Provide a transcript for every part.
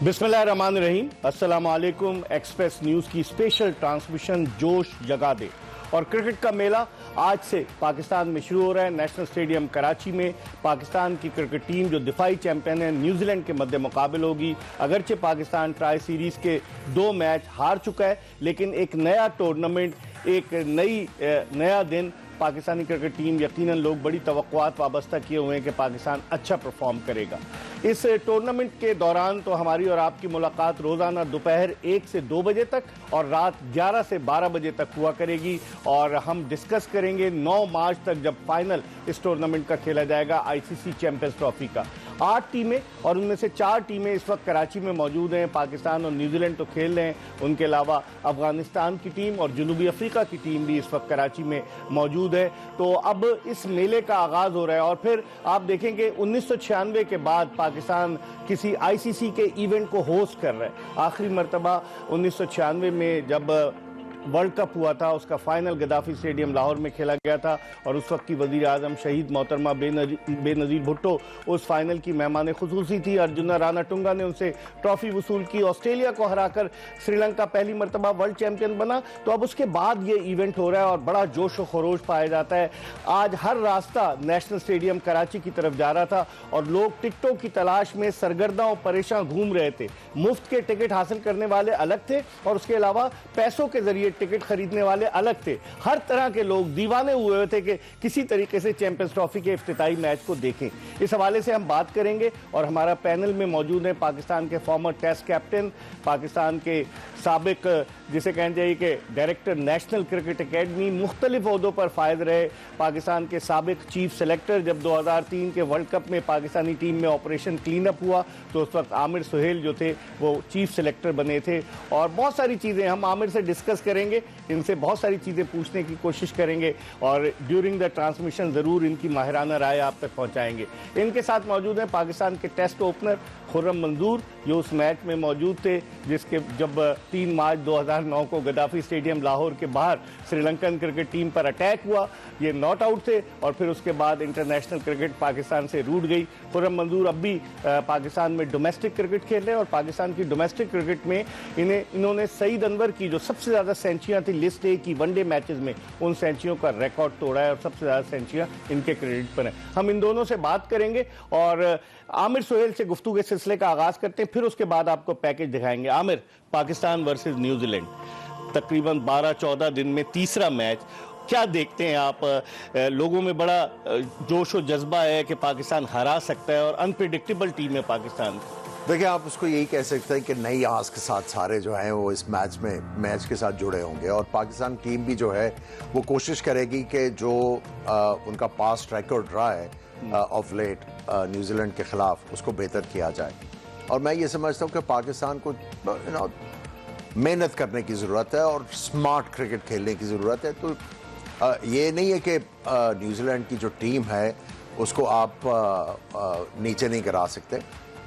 बिस्मिल्लाहिर्रहमानिर्रहीम, अस्सलाम वालेकुम। एक्सप्रेस न्यूज़ की स्पेशल ट्रांसमिशन जोश जगा दे और क्रिकेट का मेला आज से पाकिस्तान में शुरू हो रहा है। नेशनल स्टेडियम कराची में पाकिस्तान की क्रिकेट टीम जो दिफाई चैंपियन है न्यूजीलैंड के मध्य मुकाबल होगी। अगरचे पाकिस्तान ट्राई सीरीज़ के 2 मैच हार चुका है, लेकिन एक नया टूर्नामेंट, एक नया दिन पाकिस्तानी क्रिकेट टीम, यकीनन लोग बड़ी तवक्कुआत वाबस्ता किए हुए हैं कि पाकिस्तान अच्छा परफॉर्म करेगा। इस टूर्नामेंट के दौरान तो हमारी और आपकी मुलाकात रोज़ाना दोपहर 1 से 2 बजे तक और रात 11 से 12 बजे तक हुआ करेगी और हम डिस्कस करेंगे 9 मार्च तक जब फाइनल इस टूर्नामेंट का खेला जाएगा आईसीसी चैंपियंस ट्रॉफी का। 8 टीमें और उनमें से 4 टीमें इस वक्त कराची में मौजूद हैं। पाकिस्तान और न्यूजीलैंड तो खेल रहे हैं, उनके अलावा अफगानिस्तान की टीम और जनूबी अफ्रीका की टीम भी इस वक्त कराची में मौजूद है। तो अब इस मेले का आगाज़ हो रहा है और फिर आप देखेंगे 1996 के बाद पाकिस्तान किसी आईसीसी के इवेंट को होस्ट कर रहा है। आखिरी मरतबा 1996 में जब वर्ल्ड कप हुआ था, उसका फाइनल गद्दाफी स्टेडियम लाहौर में खेला गया था और उस वक्त की वज़ीर आज़म शहीद मोहतरमा बेनज़ीर भुट्टो उस फाइनल की मेहमान खुसूसी थी। अर्जुना राणा टुंगा ने उनसे ट्रॉफी वसूल की। ऑस्ट्रेलिया को हराकर श्रीलंका पहली मरतबा वर्ल्ड चैंपियन बना। तो अब उसके बाद ये इवेंट हो रहा है और बड़ा जोश व खरोश पाया जाता है। आज हर रास्ता नेशनल स्टेडियम कराची की तरफ जा रहा था और लोग टिकटों की तलाश में सरगर्दा और परेशान घूम रहे थे। मुफ्त के टिकट हासिल करने वाले अलग थे और उसके अलावा पैसों के जरिए टिकट खरीदने वाले अलग थे। हर तरह के लोग दीवाने हुए थे कि किसी तरीके से चैंपियंस ट्रॉफी के इफ्तिताई मैच को देखें। इस हवाले से हम बात करेंगे और हमारा पैनल में मौजूद है पाकिस्तान के फॉर्मर टेस्ट कैप्टन, पाकिस्तान के साबिक जिसे कहना चाहिए कि डायरेक्टर नेशनल क्रिकेट अकेडमी, मुख्तलिफ ओहदों पर फायद रहे, पाकिस्तान के साबिक चीफ सेलेक्टर। जब 2003 के वर्ल्ड कप में पाकिस्तानी टीम में ऑपरेशन क्लीन अप हुआ तो उस वक्त आमिर सुहेल जो थे वो चीफ सेलेक्टर बने थे। और बहुत सारी चीज़ें हम आमिर से डिस्कस करेंगे, इनसे बहुत सारी चीज़ें पूछने की कोशिश करेंगे और ड्यूरिंग द ट्रांसमिशन ज़रूर इनकी माहिराना राय आप तक पहुँचाएंगे। इनके साथ मौजूद हैं पाकिस्तान के टेस्ट ओपनर खुर्रम मंजूर, जो उस मैच में मौजूद थे जिसके जब 3 मार्च 2009 को गद्दाफी स्टेडियम लाहौर के बाहर श्रीलंकन क्रिकेट टीम पर अटैक हुआ। ये नॉट आउट थे और फिर उसके बाद इंटरनेशनल क्रिकेट पाकिस्तान से रूठ गई। खुर्रम मंजूर अब भी पाकिस्तान में डोमेस्टिक क्रिकेट खेल रहे हैं और पाकिस्तान की डोमेस्टिक क्रिकेट में इन्होंने सईद अनवर की जो सबसे ज़्यादा सेंचुरियाँ थी लिस्ट ए की वनडे मैचेस में, उन सेंचुरियों का रिकॉर्ड तोड़ा है और सबसे ज़्यादा सेंचुरियाँ इनके क्रेडिट पर हैं। हम इन दोनों से बात करेंगे और आमिर सुहेल से गुफ्तगू के सिलसिले का आगाज़ करते हैं, फिर उसके बाद आपको पैकेज दिखाएंगे। आमिर, पाकिस्तान वर्सेस न्यूजीलैंड, तकरीबन 12-14 दिन में तीसरा मैच, क्या देखते हैं आप? लोगों में बड़ा जोश और जज्बा है कि पाकिस्तान हरा सकता है और अनप्रिडिक्टेबल टीम है पाकिस्तान। देखिए, आप उसको यही कह सकते हैं कि नई आस के साथ सारे जो हैं वो इस मैच के साथ जुड़े होंगे और पाकिस्तान टीम भी जो है वो कोशिश करेगी कि जो उनका पास्ट रिकॉर्ड रहा है ऑफ लेट न्यूजीलैंड के खिलाफ, उसको बेहतर किया जाए। और मैं ये समझता हूँ कि पाकिस्तान को मेहनत करने की ज़रूरत है और स्मार्ट क्रिकेट खेलने की ज़रूरत है। तो ये नहीं है कि न्यूजीलैंड की जो टीम है उसको आप नीचे नहीं गिरा सकते।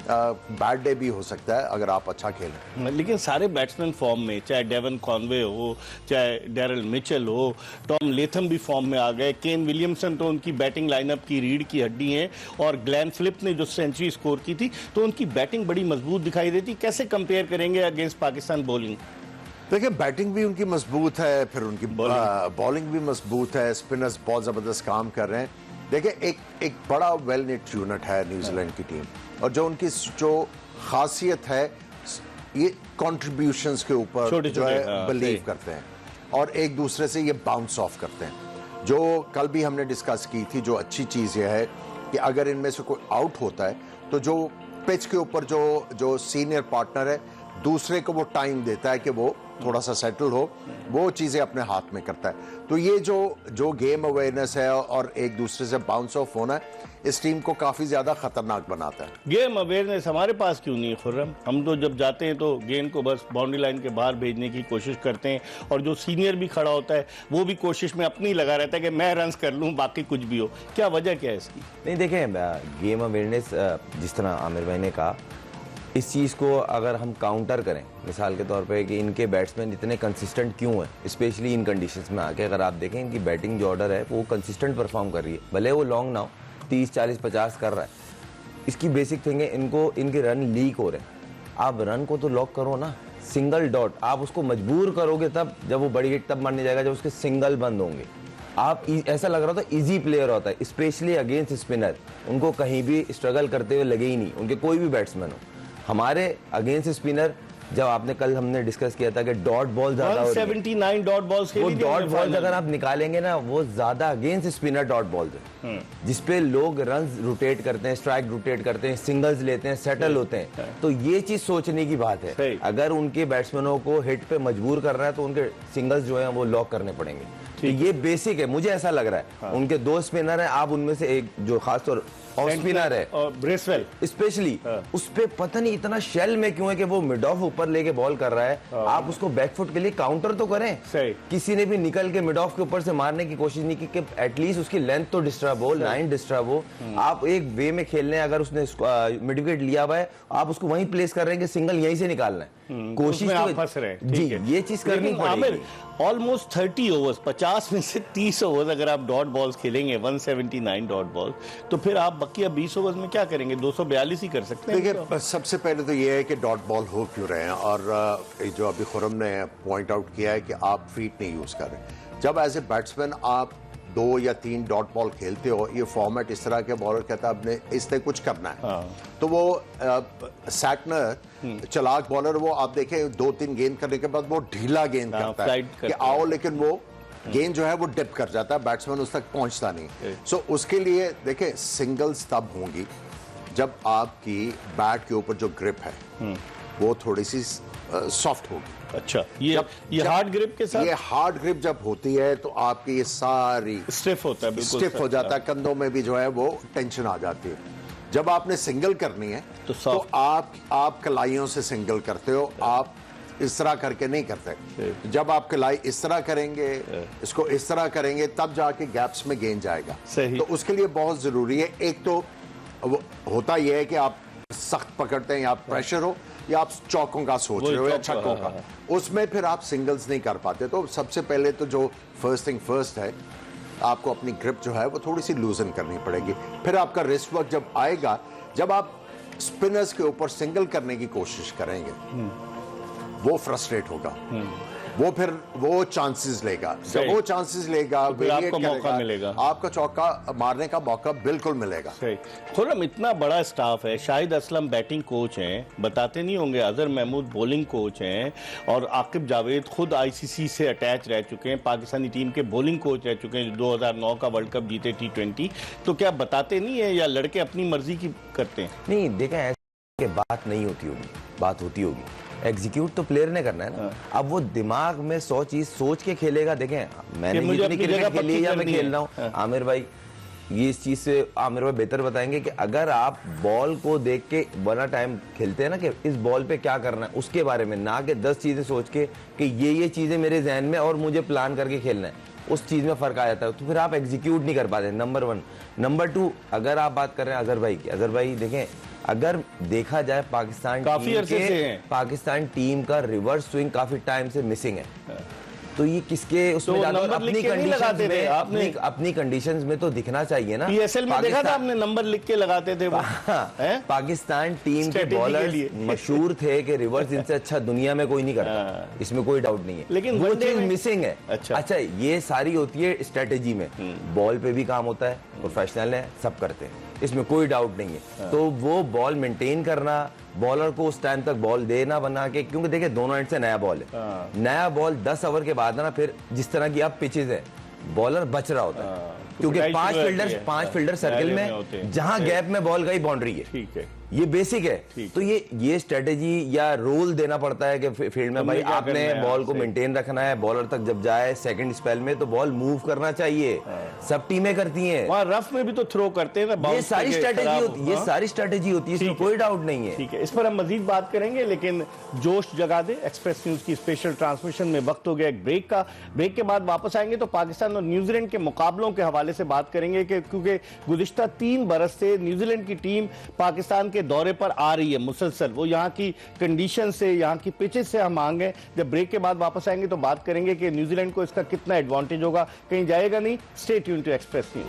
बैड डे भी हो सकता है अगर आप अच्छा खेलें। लेकिन सारे बैट्समैन फॉर्म में, चाहे डेवन कॉनवे हो, चाहे डैरल मिचेल हो, टॉम लेथम भी फॉर्म में आ गए, केन विलियमसन तो उनकी बैटिंग लाइनअप की रीढ़ की हड्डी है और ग्लेन फिलिप ने जो सेंचुरी स्कोर की थी तो उनकी बैटिंग बड़ी मजबूत दिखाई देती। कैसे कंपेयर करेंगे अगेंस्ट पाकिस्तान बॉलिंग? देखिए, बैटिंग भी उनकी मजबूत है, फिर उनकी बॉलिंग भी मजबूत है, स्पिनर्स बहुत ज़बरदस्त काम कर रहे हैं। देखिए, एक बड़ा वेल निट यूनिट है न्यूजीलैंड की टीम और जो उनकी जो खासियत है ये कंट्रीब्यूशंस के ऊपर जो है बिलीव करते हैं और एक दूसरे से ये बाउंस ऑफ करते हैं। जो कल भी हमने डिस्कस की थी, जो अच्छी चीज़ ये है कि अगर इनमें से कोई आउट होता है तो जो पिच के ऊपर जो सीनियर पार्टनर है दूसरे को वो टाइम देता है कि वो थोड़ा सा सेटल हो, वो चीज़ें अपने हाथ में करता है। तो ये जो गेम अवेयरनेस है और एक दूसरे से बाउंस ऑफ होना है, इस टीम को काफ़ी ज़्यादा खतरनाक बनाता है। गेम अवेयरनेस हमारे पास क्यों नहीं है खुर्रम? हम तो जब जाते हैं तो गेंद को बस बाउंड्री लाइन के बाहर भेजने की कोशिश करते हैं और जो सीनियर भी खड़ा होता है वो भी कोशिश में अपनी लगा रहता है कि मैं रन्स कर लूँ, बाकी कुछ भी हो। क्या वजह क्या है इसकी? नहीं, देखें, गेम अवेयरनेस जिस तरह आमिर भाई ने कहा, इस चीज़ को अगर हम काउंटर करें मिसाल के तौर पे कि इनके बैट्समैन इतने कंसिस्टेंट क्यों हैं, स्पेशली इन कंडीशंस में आके, अगर आप देखें इनकी बैटिंग जो ऑर्डर है वो कंसिस्टेंट परफॉर्म कर रही है, भले वो लॉन्ग ना हो, 30, 40, 50 कर रहा है। इसकी बेसिक थिंग है, इनके रन लीक हो रहे हैं आप रन को तो लॉक करो ना, सिंगल डॉट आप उसको मजबूर करोगे तब, जब वो बड़ी हिट तब मारने जाएगा जब उसके सिंगल बंद होंगे। आप ऐसा लग रहा था इजी प्लेयर होता है, स्पेशली अगेंस्ट स्पिनर, उनको कहीं भी स्ट्रगल करते हुए लगे ही नहीं, उनके कोई भी बैट्समैन हो। हमारे अगेंस्ट स्पिनर, जब आपने कल हमने डिस्कस किया था कि डॉट बॉल ज्यादा, 179 डॉट बॉल्स वो डॉट बॉल्स अगर आप निकालेंगे ना, वो ज्यादा अगेंस्ट स्पिनर डॉट बॉल्स है, जिसपे लोग रन रोटेट करते हैं, स्ट्राइक रोटेट करते हैं, सिंगल्स लेते हैं, सेटल होते हैं। तो ये चीज सोचने की बात है, अगर उनके बैट्समैनों को हिट पे मजबूर कर रहा है तो उनके सिंगल्स जो है वो लॉक करने पड़ेंगे। तो ये बेसिक है, मुझे ऐसा लग रहा है। उनके 2 स्पिनर है, आप उनमें से एक जो खासतौर ऑफ स्पिनर है और ब्रेसवेल स्पेशली, उस पे पता नहीं इतना शेल में क्यों है कि वो मिड ऑफ ऊपर लेके बॉल कर रहा है। आप उसको बैकफुट के लिए काउंटर तो करें, सही। किसी ने भी निकल के मिड ऑफ के ऊपर से मारने की कोशिश नहीं की कि एटलीस्ट उसकी लेंथ तो डिस्टर्ब हो, लाइन डिस्टर्ब हो। आप एक वे में खेलने, अगर उसने मिड विकेट लिया हुआ है, आप उसको वहीं प्लेस कर रहे हैं कि सिंगल यहीं से निकालना है, कोशिश आप तो फंस रहे हैं, जी, ठीक है। ये चीज करनी पड़ेगी। ऑलमोस्ट 30 ओवर्स, 50 में से 30 ओवर्स अगर आप डॉट बॉल्स खेलेंगे, 179 डॉट बॉल, तो फिर आप बकिया 20 ओवर्स में क्या करेंगे? 242 ही कर सकते हैं। देखिए, सबसे पहले तो ये है कि डॉट बॉल हो क्यों रहे हैं, और जो अभी खुरम ने पॉइंट आउट किया है कि आप फीट नहीं यूज कर रहे। जब एज ए बैट्समैन आप 2 या 3 डॉट बॉल खेलते हो, ये फॉर्मेट इस तरह के बॉलर कहता है आपने इससे कुछ करना है, तो वो सैटनर चालाक बॉलर, वो आप देखें 2-3 गेंद करने के बाद वो ढीला गेंद करता है कि आओ, लेकिन वो गेंद जो है वो डिप कर जाता है, बैट्समैन उस तक पहुंचता नहीं। सो उसके लिए देखें, सिंगल्स तब होंगी जब आपकी बैट के ऊपर जो ग्रिप है वो थोड़ी सी सॉफ्ट होगी। अच्छा, ये हार्ड ग्रिप के साथ, ये हार्ड ग्रिप जब होती है तो आपकी ये सारी स्टिफ होता है, बिल्कुल स्टिफ हो जाता है, कंधों में भी जो है वो टेंशन आ जाती है। जब आपने सिंगल करनी है तो आप कलाइयों से सिंगल करते हो, आप इस तरह करके नहीं करते। जब आप कलाई इस तरह करेंगे, इसको इस तरह करेंगे, तब जाके गैप्स में गेंद जाएगा। तो उसके लिए बहुत जरूरी है, एक तो वो होता यह है कि आप सख्त पकड़ते हैं, या आप प्रेशर हो, या आप चौकों का सोच रहे हो या छक्कों का, उसमें फिर आप सिंगल्स नहीं कर पाते। तो सबसे पहले तो जो फर्स्ट थिंग फर्स्ट है, आपको अपनी ग्रिप जो है वो थोड़ी सी लूजन करनी पड़ेगी। फिर आपका रिस्ट वर्क जब आएगा, जब आप स्पिनर्स के ऊपर सिंगल करने की कोशिश करेंगे, वो फ्रस्ट्रेट होगा, वो फिर वो चांसेस लेगा, जब वो चांसेस लेगा, तो आपको मौका मिलेगा, आपका चौका मारने का मौका बिल्कुल मिलेगा। खुरम, इतना बड़ा स्टाफ है, शाहिद असलम बैटिंग कोच हैं, बताते नहीं होंगे, अजहर महमूद बॉलिंग कोच हैं, और आकिब जावेद खुद आईसीसी से अटैच रह चुके हैं, पाकिस्तानी टीम के बॉलिंग कोच रह चुके हैं, 2009 का वर्ल्ड कप जीते T20। तो क्या बताते नहीं है, या लड़के अपनी मर्जी की करते हैं? नहीं, देखें, ऐसे बात नहीं होती होगी, बात होती होगी, एग्जीक्यूट तो प्लेयर ने करना है ना। अब वो दिमाग में 100 चीज सोच के खेलेगा। देखें, मैंने इतनी क्रिकेट खेली है या मैं खेल रहा हूँ, आमिर भाई ये इस चीज से आमिर भाई बेहतर बताएंगे कि अगर आप बॉल को देख के बना टाइम खेलते हैं ना कि इस बॉल पे क्या करना है, उसके बारे में, ना कि 10 चीजें सोच के कि ये चीजें मेरे जहन में और मुझे प्लान करके खेलना है, उस चीज में फर्क आ जाता है, तो फिर आप एग्जीक्यूट नहीं कर पाते, नंबर 1। नंबर 2, अगर आप बात कर रहे हैं अजहर भाई की, अजहर भाई देखें, अगर देखा जाए पाकिस्तान टीम का रिवर्स स्विंग काफी टाइम से मिसिंग है, तो ये किसके उसमें अपनी कंडीशंस में तो दिखना चाहिए ना। पीएसएल में देखा था आपने, नंबर लिख के लगाते थे वो। पाकिस्तान टीम के बॉलर मशहूर थे कि रिवर्स इनसे अच्छा दुनिया में कोई नहीं करता, इसमें कोई डाउट नहीं है, लेकिन वो चीज मिसिंग है। अच्छा, ये सारी होती है स्ट्रेटेजी में, बॉल पे भी काम होता है, प्रोफेशनल है, सब करते हैं, इसमें कोई डाउट नहीं है। तो वो बॉल मेंटेन करना, बॉलर को उस टाइम तक बॉल देना बना के, क्योंकि देखिए दोनों एंड से नया बॉल है, नया बॉल 10 ओवर के बाद ना, फिर जिस तरह की अब पिचेज है, बॉलर बच रहा होता है, क्योंकि 5 फील्डर सर्किल में, जहां गैप में बॉल गई बाउंड्री है, ठीक है, ये बेसिक है। तो ये स्ट्रेटेजी या रोल देना पड़ता है कि फील्ड में भाई आपने बॉल को मेंटेन रखना है, बॉलर तक जब जाए सेकंड स्पेल में तो बॉल मूव करना चाहिए, सब टीमें करती हैं, वहां रफ में भी तो थ्रो करते हैं ना, ये सारी स्ट्रेटेजी होती है, इसमें कोई डाउट नहीं है। ठीक है, इस पर हम मजीद बात करेंगे, लेकिन जोश जगा दे एक्सप्रेस न्यूज की स्पेशल ट्रांसमिशन में वक्त हो गया एक ब्रेक का। ब्रेक के बाद वापस आएंगे तो पाकिस्तान और न्यूजीलैंड के मुकाबलों के हवाले से बात करेंगे, क्योंकि गुज़िश्ता 3 बरस से न्यूजीलैंड की टीम पाकिस्तान के दौरे पर आ रही है मुसलसल, वो यहाँ की कंडीशन से, यहाँ की पिचेस से हम आएंगे। जब ब्रेक के बाद वापस आएंगे तो बात करेंगे कि न्यूजीलैंड को इसका कितना एडवांटेज होगा, कहीं जाएगा नहीं। Stay tune to Express News.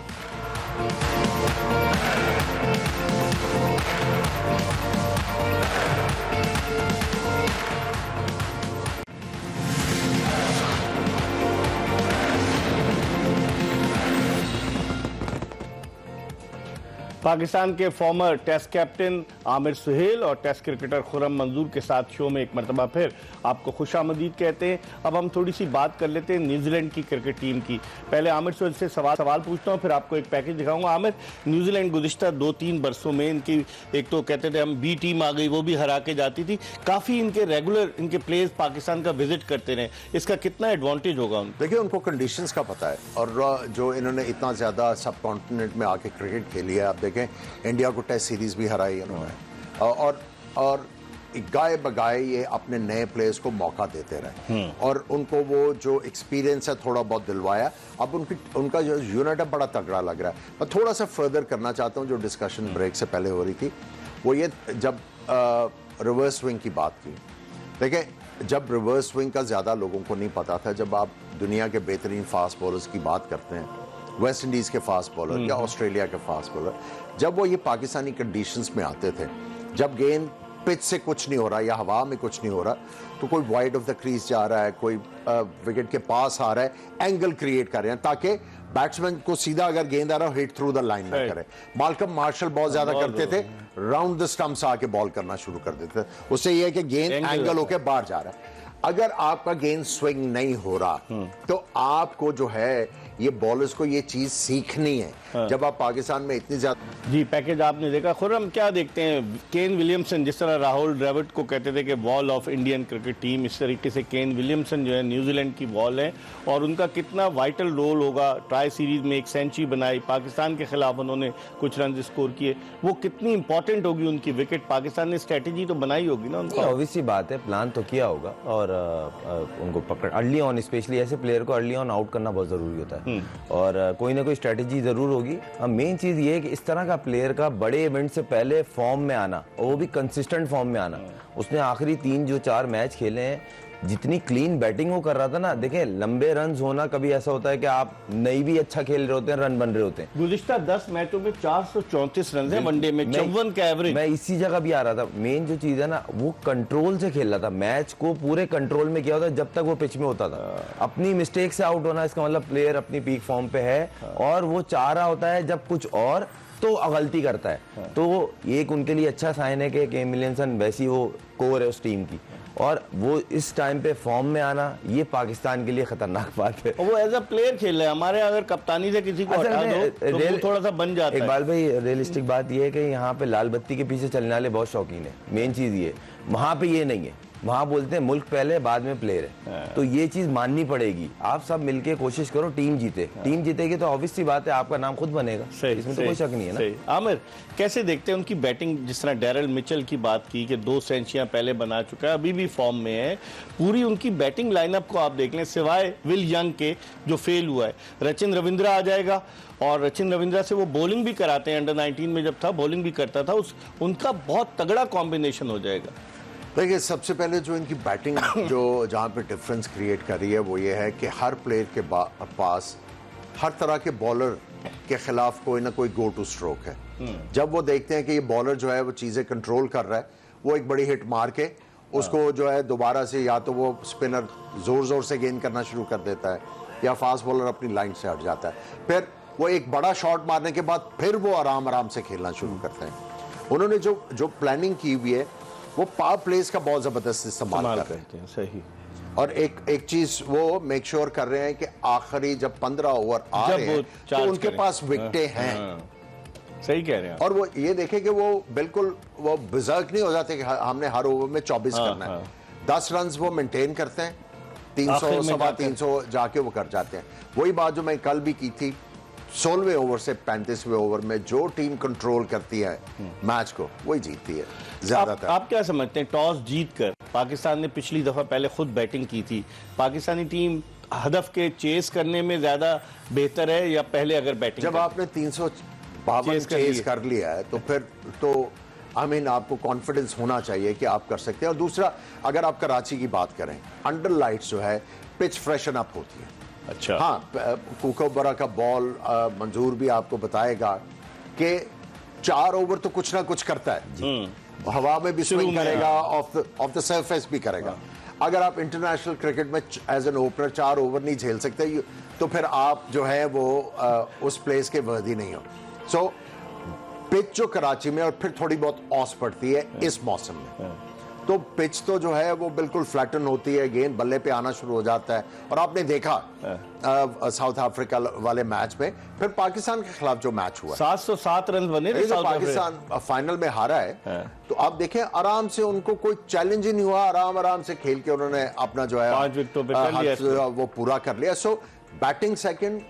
Pakistan के former test captain Aamir Sohail और टेस्ट क्रिकेटर खुर्रम मंजूर के साथ शो में एक मरतबा फिर आपको खुशामदीद कहते हैं। अब हम थोड़ी सी बात कर लेते हैं न्यूजीलैंड की क्रिकेट टीम की। पहले आमिर सुहेल से सवाल पूछता हूं, फिर आपको एक पैकेज दिखाऊंगा। आमिर, न्यूजीलैंड गुज़िश्ता 2-3 बरसों में इनकी एक तो कहते थे हम बी टीम आ गई, वो भी हरा के जाती थी। काफ़ी इनके रेगुलर इनके प्लेयर्स पाकिस्तान का विजिट करते रहे, इसका कितना एडवांटेज होगा उनको? देखिए, उनको कंडीशंस का पता है और जो इन्होंने इतना ज़्यादा सब कॉन्टिनेंट में आके क्रिकेट खेली है। आप देखें, इंडिया को टेस्ट सीरीज भी हराई इन्होंने और गाय बगाए ये अपने नए प्लेयर्स को मौका देते रहे और उनको वो जो एक्सपीरियंस है थोड़ा बहुत दिलवाया। अब उनका जो यूनिट है बड़ा तगड़ा लग रहा है। मैं थोड़ा सा फर्दर करना चाहता हूँ, जो डिस्कशन ब्रेक से पहले हो रही थी, वो ये जब रिवर्स स्विंग की बात की। देखिए, जब रिवर्स स्विंग का ज़्यादा लोगों को नहीं पता था, जब आप दुनिया के बेहतरीन फास्ट बॉलर्स की बात करते हैं, वेस्ट इंडीज़ के फास्ट बॉलर या ऑस्ट्रेलिया के फास्ट बॉलर, जब वो ये पाकिस्तानी कंडीशंस में आते थे, जब गेंद पिच से कुछ नहीं हो रहा या हवा में कुछ नहीं हो रहा, तो कोई वाइड ऑफ द क्रीज जा रहा है, कोई विकेट के पास आ रहा है, एंगल क्रिएट कर रहे हैं ताकि बैट्समैन को सीधा अगर गेंद आ रहा हो हिट थ्रू द लाइन ना करे। माल्कम मार्शल बहुत ज्यादा करते थे, राउंड द स्टंप्स आके बॉल करना शुरू कर देते थे। उससे ये है कि गेंद एंगल होके बाहर जा रहा है। अगर आपका गेंद स्विंग नहीं हो रहा तो आपको जो है ये बॉलर्स को ये चीज सीखनी है। जब आप पाकिस्तान में इतनी ज्यादा जी पैकेज आपने देखा, खुर्रम क्या देखते हैं? केन विलियमसन, जिस तरह राहुल द्रविड़ को कहते थे कि wall of Indian cricket team, इस तरीके से केन विलियमसन जो है न्यूजीलैंड की वॉल है और उनका कितना वाइटल रोल होगा। ट्राई सीरीज में एक सेंचुरी बनाई, पाकिस्तान के खिलाफ उन्होंने कुछ रन स्कोर किए, वो कितनी इंपॉर्टेंट होगी उनकी विकेट? पाकिस्तान ने स्ट्रेटेजी तो बनाई होगी ना उनका? ऑब्वियसली बात है, प्लान तो किया होगा और उनको पकड़ अर्ली ऑन, स्पेशली ऐसे प्लेयर को अर्ली ऑन आउट करना बहुत जरूरी होता है और कोई ना कोई स्ट्रेटेजी जरूर होगी। अब मेन चीज ये है कि इस तरह का प्लेयर का बड़े इवेंट से पहले फॉर्म में आना और वो भी कंसिस्टेंट फॉर्म में आना। उसने आखिरी 3-4 मैच खेले हैं, जितनी क्लीन बैटिंग वो कर रहा था ना, देखें लंबे रन होना कभी ऐसा होता है कि आप नहीं भी अच्छा खेल रहे होते हैं, रन बन रहे होते हैं। गुज़िश्ता 10 मैचों में 434 रन है वनडे में, 54 का एवरेज। मैं इसी जगह भी आ रहा था। मेन जो चीज है ना, वो कंट्रोल से खेल रहा था, मैच को पूरे कंट्रोल में किया होता जब तक वो पिच में होता था। अपनी मिस्टेक से आउट होना, इसका मतलब प्लेयर अपनी पीक फॉर्म पे है और वो चाह रहा होता है जब कुछ और तो गलती करता है। तो एक उनके लिए अच्छा साइन है कि केन विलियमसन वैसी वो कोर है उस टीम की और वो इस टाइम पे फॉर्म में आना ये पाकिस्तान के लिए खतरनाक बात है। वो एज अ प्लेयर खेल रहे हैं। हमारे अगर कप्तानी से किसी को हटा दो तो वो थोड़ा सा बन जाता है। इकबाल भाई, रियलिस्टिक बात ये है कि यहाँ पे लाल बत्ती के पीछे चलने वाले बहुत शौकीन है। मेन चीज ये, वहां पे ये नहीं है। वहां बोलते हैं मुल्क पहले बाद में प्लेयर है, तो ये चीज माननी पड़ेगी। आप सब मिलके कोशिश करो, टीम जीते। टीम जीतेगी तो ऑब्वियस सी बात है आपका नाम खुद बनेगा। इसमें तो कोई शक नहीं है ना। आमिर, कैसे देखते हैं उनकी बैटिंग? जिस तरह डैरल मिचेल की बात की कि 2 सेंचुरियां पहले बना चुका है, अभी भी फॉर्म में है। पूरी उनकी बैटिंग लाइनअप को आप देख लें, सिवाय विल यंग के जो फेल हुआ है, रचिन रविंद्रा आ जाएगा और रचिन रविंद्रा से वो बॉलिंग भी कराते हैं। अंडर 19 में जब था बॉलिंग भी करता था, उनका बहुत तगड़ा कॉम्बिनेशन हो जाएगा। देखिए, सबसे पहले जो इनकी बैटिंग जो जहाँ पे डिफरेंस क्रिएट कर रही है वो ये है कि हर प्लेयर के पास हर तरह के बॉलर के खिलाफ कोई ना कोई गो टू स्ट्रोक है। जब वो देखते हैं कि ये बॉलर जो है वो चीज़ें कंट्रोल कर रहा है, वो एक बड़ी हिट मार के उसको जो है दोबारा से या तो वो स्पिनर जोर जोर से गेंद करना शुरू कर देता है या फास्ट बॉलर अपनी लाइन से हट जाता है। फिर वो एक बड़ा शॉट मारने के बाद फिर वो आराम आराम से खेलना शुरू करते हैं। उन्होंने जो प्लानिंग की हुई है वो पावर प्लेस का बहुत जबरदस्त इस्तेमाल कर रहे हैं। सही। और एक चीज वो मेक श्योर कर रहे हैं कि आखिरी जब 15 ओवर आ रहे हैं तो उनके पास विकेटें हैं। सही कह रहे हैं। और वो ये देखें कि वो बिल्कुल वो बिजर्क नहीं हो जाते कि हमने हर ओवर में 24 करना है। 10 रन वो मेंटेन करते हैं, 300 सवा 300 जाके वो कर जाते हैं। वही बात जो मैं कल भी की थी, 16वें ओवर से 35वें ओवर में जो टीम कंट्रोल करती है मैच को वही जीतती है ज्यादातर। आप क्या समझते हैं, टॉस जीतकर पाकिस्तान ने पिछली दफा पहले खुद बैटिंग की थी, पाकिस्तानी टीम हदफ के चेस करने में ज्यादा बेहतर है या पहले अगर बैटिंग? जब आपने 352 चेस कर लिया है तो फिर तो आपको कॉन्फिडेंस होना चाहिए कि आप कर सकते हैं। और दूसरा, अगर आप कराची की बात करें, अंडर लाइट्स जो है पिच फ्रेशन अप होती है। अच्छा। हाँ, कुकोबरा का बॉल मंजूर भी आपको बताएगा कि 4 ओवर तो कुछ ना कुछ करता है। हवा में भी शुरू स्विंग में, करेगा, ऑफ द सरफेस भी करेगा। अगर आप इंटरनेशनल क्रिकेट में एज एन ओपनर 4 ओवर नहीं झेल सकते तो फिर आप जो है वो उस प्लेस के वर्दी नहीं हो। सो पिच जो कराची में, और फिर थोड़ी बहुत ऑस पड़ती है इस मौसम में, तो पिच तो जो है वो बिल्कुल फ्लैटन होती है, गेंद बल्ले पे आना शुरू हो जाता है। और आपने देखा साउथ अफ्रीका वाले मैच में, फिर पाकिस्तान के खिलाफ जो मैच हुआ, 707 रन बने थे जो साउथ अफ्रीका। पाकिस्तान फाइनल में हारा है, तो आप देखें आराम से, उनको कोई चैलेंज ही नहीं हुआ, आराम से खेल के उन्होंने अपना जो है 5 विकेटों पे कर लिया वो पूरा कर लिया। सो बैटिंग सेकंड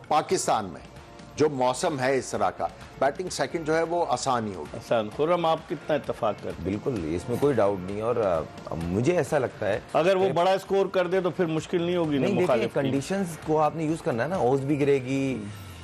पाकिस्तान में जो मौसम है इस तरह का, बैटिंग सेकंड जो है वो आसान ही होगी। आसान। खुर्रम, आप कितना इत्तेफाक करते हैं? बिल्कुल, इसमें कोई डाउट नहीं है। और मुझे ऐसा लगता है अगर वो बड़ा स्कोर कर दे तो फिर मुश्किल नहीं होगी ना नहीं, देखिए मुखालिफ टीम। कंडीशंस को आपने यूज करना है ना, ओस भी गिरेगी,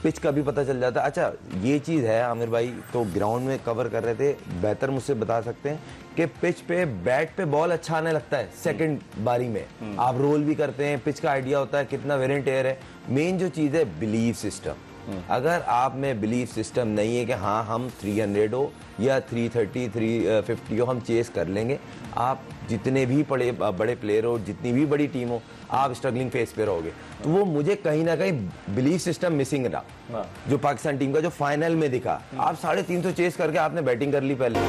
पिच का भी पता चल जाता है। अच्छा, ये चीज़ है, आमिर भाई तो ग्राउंड में कवर कर रहे थे, बेहतर मुझसे बता सकते हैं कि पिच पे बैट पे बॉल अच्छा आने लगता है सेकंड बारी में। आप रोल भी करते हैं, पिच का आइडिया होता है कितना वेयर एंड टेयर है। मेन जो चीज़ है बिलीव सिस्टम। अगर आप में बिलीव सिस्टम नहीं है कि हाँ हम 300 हो या 330 350 हो हम चेस कर लेंगे, आप जितने भी बड़े प्लेयर हो, जितनी भी बड़ी टीम हो, आप स्ट्रगलिंग फेस पे रहोगे। तो वो मुझे कहीं ना कहीं बिलीव सिस्टम मिसिंग रहा जो पाकिस्तान टीम का जो फाइनल में दिखा। आप 350 चेस करके आपने बैटिंग कर ली पहले।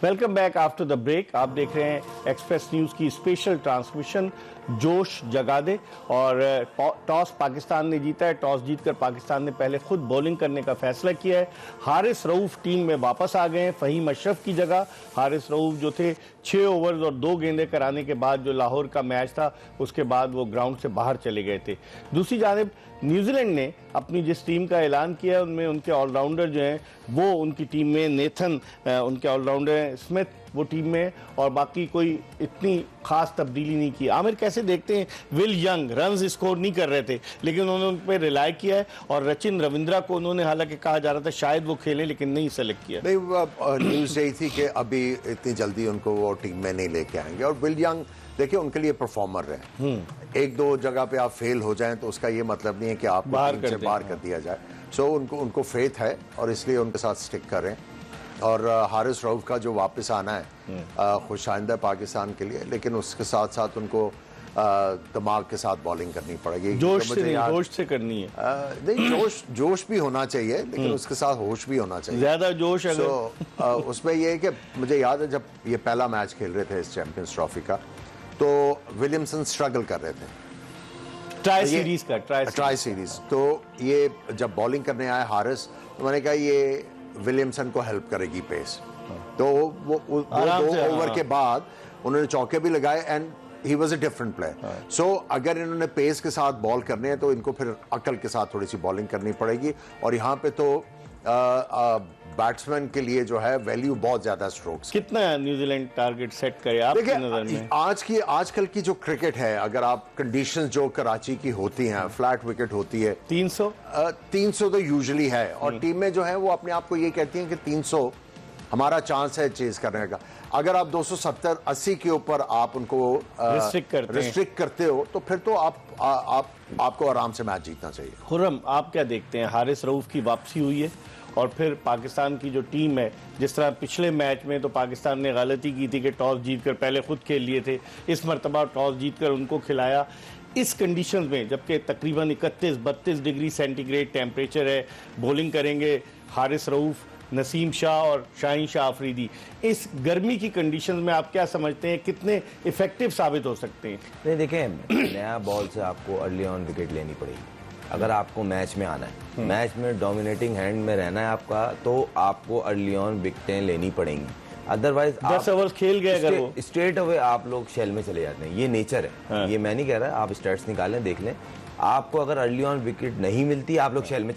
Welcome back after the break. आप देख रहे हैं एक्सप्रेस न्यूज की स्पेशल ट्रांसमिशन जोश जगा दे। और टॉस पाकिस्तान ने जीता है। टॉस जीतकर पाकिस्तान ने पहले खुद बॉलिंग करने का फैसला किया है। हारिस रऊफ टीम में वापस आ गए हैं फहीम अशरफ की जगह। हारिस रऊफ जो थे 6 ओवर्स और 2 गेंदें कराने के बाद जो लाहौर का मैच था उसके बाद वो ग्राउंड से बाहर चले गए थे। दूसरी जानिब न्यूजीलैंड ने अपनी जिस टीम का ऐलान किया उनमें उनके ऑलराउंडर जो हैं वो उनकी टीम में नेथन उनके ऑलराउंडर स्मिथ वो टीम में, और बाकी कोई इतनी खास तब्दीली नहीं की। आमिर, कैसे देखते हैं? विल यंग रन्स स्कोर नहीं कर रहे थे लेकिन उन्होंने उन पर रिलाई किया है, और रचिन रविंद्रा को उन्होंने, हालांकि कहा जा रहा था शायद वो खेले लेकिन नहीं सेलेक्ट किया। नहीं, न्यूज़ यही थी कि अभी इतनी जल्दी उनको वो टीम में नहीं लेके आएंगे। और विल यंग देखिए उनके लिए परफॉर्मर रहे। 1-2 जगह पे आप फेल हो जाएं तो उसका ये मतलब नहीं है कि आपको टीम से बाहर कर दिया जाए। सो उनको फेथ है और इसलिए उनके साथ स्टिक कर रहे हैं। और हारिस रऊफ का जो वापस आना है खुशाइंदा पाकिस्तान के लिए, लेकिन उसके साथ साथ उनको दिमाग के साथ बॉलिंग करनी पड़ेगी। जोश से करनी है। नहीं, जोश भी होना चाहिए लेकिन उसके साथ होश भी होना चाहिए। ज्यादा जोश अगर उसमें ये है कि मुझे याद है जब ये पहला मैच खेल रहे थे इस चैंपियंस ट्रॉफी का, तो विलियमसन स्ट्रगल कर रहे थे ट्राई सीरीज। तो ये जब बॉलिंग करने आए हारिस, तो मैंने कहा ये विलियमसन को हेल्प करेगी पेस। तो वो 2 ओवर के बाद उन्होंने चौके भी लगाए and he was a different player. So अगर इन्होंने पेस के साथ बॉल करने हैं तो इनको फिर अकल के साथ थोड़ी सी बॉलिंग करनी पड़ेगी। और यहाँ पे तो बैट्समैन के लिए जो है वैल्यू बहुत ज्यादा स्ट्रोक्स। कितना न्यूजीलैंड टारगेट सेट करे आपकी नजर में? आजकल की जो क्रिकेट है, अगर आप कंडीशंस जो कराची की होती हैं, फ्लैट विकेट होती है, 300 तो यूजुअली है। और टीमें जो है वो अपने आप को ये कहती हैं कि 300 हमारा चांस है चेज करने का। अगर आप 270-80 के ऊपर आप उनको रिस्ट्रिक्ट करते हो तो फिर तो आपको आराम से मैच जीतना चाहिए। खुर्रम, आप क्या देखते हैं? हारिस रऊफ की वापसी हुई है और फिर पाकिस्तान की जो टीम है, जिस तरह पिछले मैच में तो पाकिस्तान ने गलती की थी कि टॉस जीतकर पहले खुद खेल लिए थे, इस मरतबा टॉस जीतकर उनको खिलाया। इस कंडीशन में जबकि तकरीबन 31-32 डिग्री सेंटीग्रेड टेम्परेचर है, बॉलिंग करेंगे हारिस रऊफ, नसीम शाह और शाहीन शाह अफरीदी, इस गर्मी की कंडीशन में आप क्या समझते हैं कितने इफेक्टिव साबित हो सकते हैं? नहीं, देखें, नया बॉल से आपको अर्ली ऑन विकेट लेनी पड़ेगी अगर आपको मैच में आना है। मैच में डोमिनेटिंग हैंड में रहना है आपका, तो आपको अर्ली ऑन विकेटें लेनी पड़ेंगी। अदरवाइज 10 ओवर खेल गए अगर वो स्ट्रेट अवे आप लोग शेल में चले जाते हैं। ये नेचर है। ये मैं नहीं कह रहा, आप स्टैट्स निकालें देख लें। आपको अगर अर्ली ऑन विकेट नहीं मिलती आप लोग शेल में